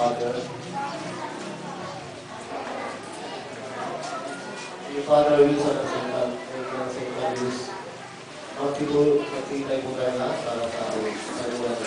Father. Yung Father Wilson at St. Marius. Magtitay po tayo lahat para sa kaluwan.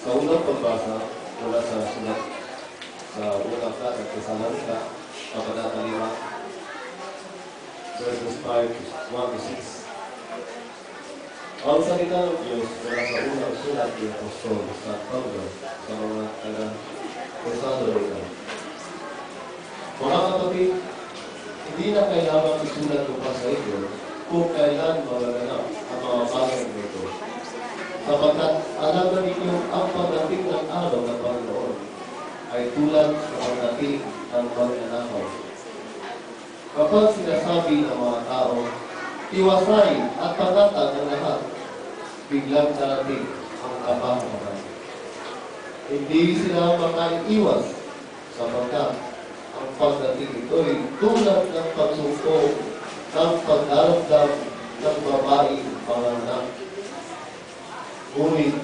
Sa unang pagbasa mula sa sulat sa unang aklat ng Tesalonica, Kabanata 5, verses 1-6. Ang salita ng Diyos mula sa unang sulat ni Apostol San Pablo sa mga taga-Tesalonica. Mga kapatid, hindi na kailangan isulat ko pa sa inyo kung kailan magaganap ang mga bagay nito. Sapagkat alam na ninyo ang pagdating ng araw ng Panginoon ay tulad sa pagdating ng magnanakaw. Kapag sinasabi ng mga tao, iwasay at pagkatag ng lahat, biglang darating ang kapahamakan. Hindi sila makaiiwas sapagkat ang pagdating ito ay tulad ng pagsungko ng pagdaramdam ng babaeng panganak. Ngunit,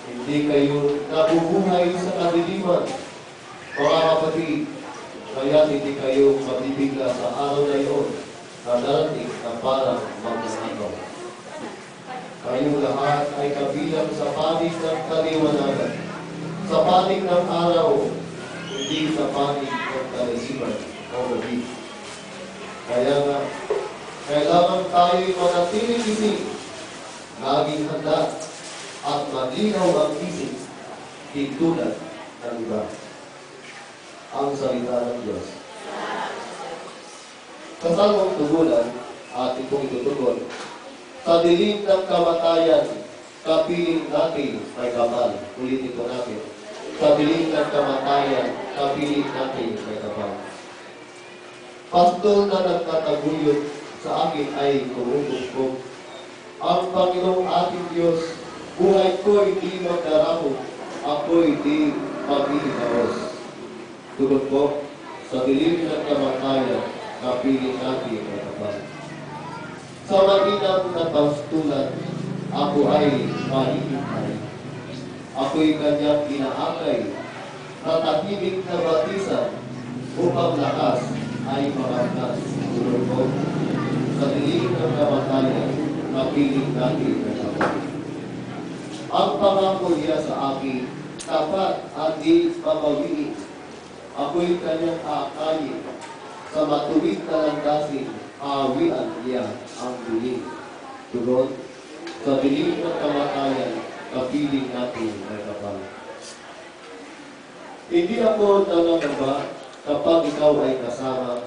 hindi kayo nabubuhay sa kadiliman. Mga kapatid, kaya hindi kayo mabibigla sa araw na iyon na na darating na parang magnanakaw. Kayong lahat ay kabilang sa panig ng kaliwanagan, sa panig ng araw, hindi sa panig ng kalisipan o gabi. Kaya nga, kailangan tayo'y manatiling isip, laging handa, at malinaw ang isip, di tulad ng iba. Ang salita ng Diyos. Kasalong tugunan, ating pong itutugon, sa dilim ng kamatayan, kapiling natin may kapal. Ulitin po natin. Sa dilim ng kamatayan, kapiling natin may kapal. Pastol na nagtataguyod sa akin ay kumukuskog. Ang Panginoong ating Diyos, buhay ko'y di magdarako, ako'y di maghihigaros. Tugon po, sa dilim ng kamatayan, kapiling natin may kapal. Sa maginang na pastulan, ako ay mahihintay. Ako'y kanyang inaakay, natahimik na batisan, upang lakas ay makamtas. Tugon po, sa dilim ng kamatayan, kapiling natin may kapal. Ang pangako niya sa akin, tapat at di mabawiin. Ako'y kanyang aakayin, sa matuwid na landasin, awian niya ang dilim. Tugon, sa dilim ng kamatayan, kapiling natin may kapal. Hindi ako nangangamba kapag ikaw ay kasama.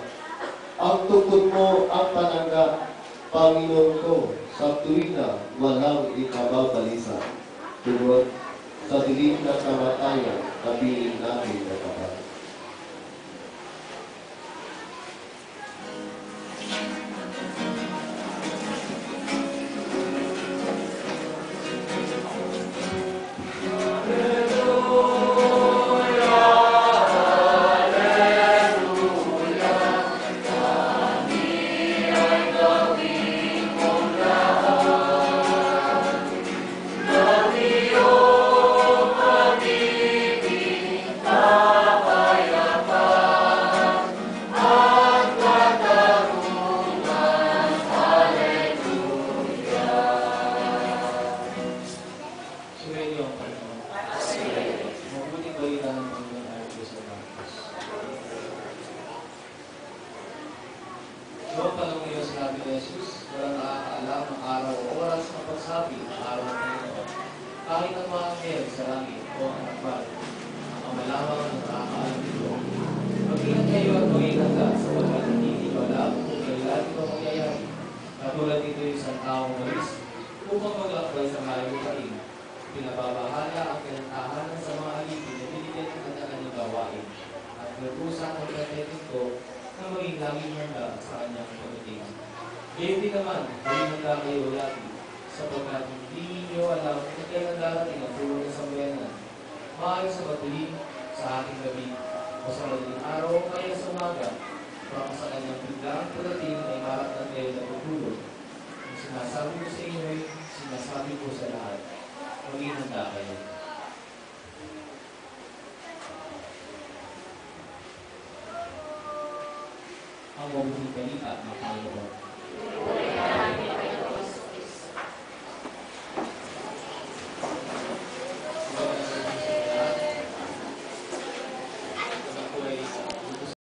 Ang tukod mo ang panangga, Panginoon ko, sa tuwid na walang ikababalisa. Tugon, sa dilim ng kamatayan, kapiling natin may kapal. Ang mabuting balita ng Panginoon.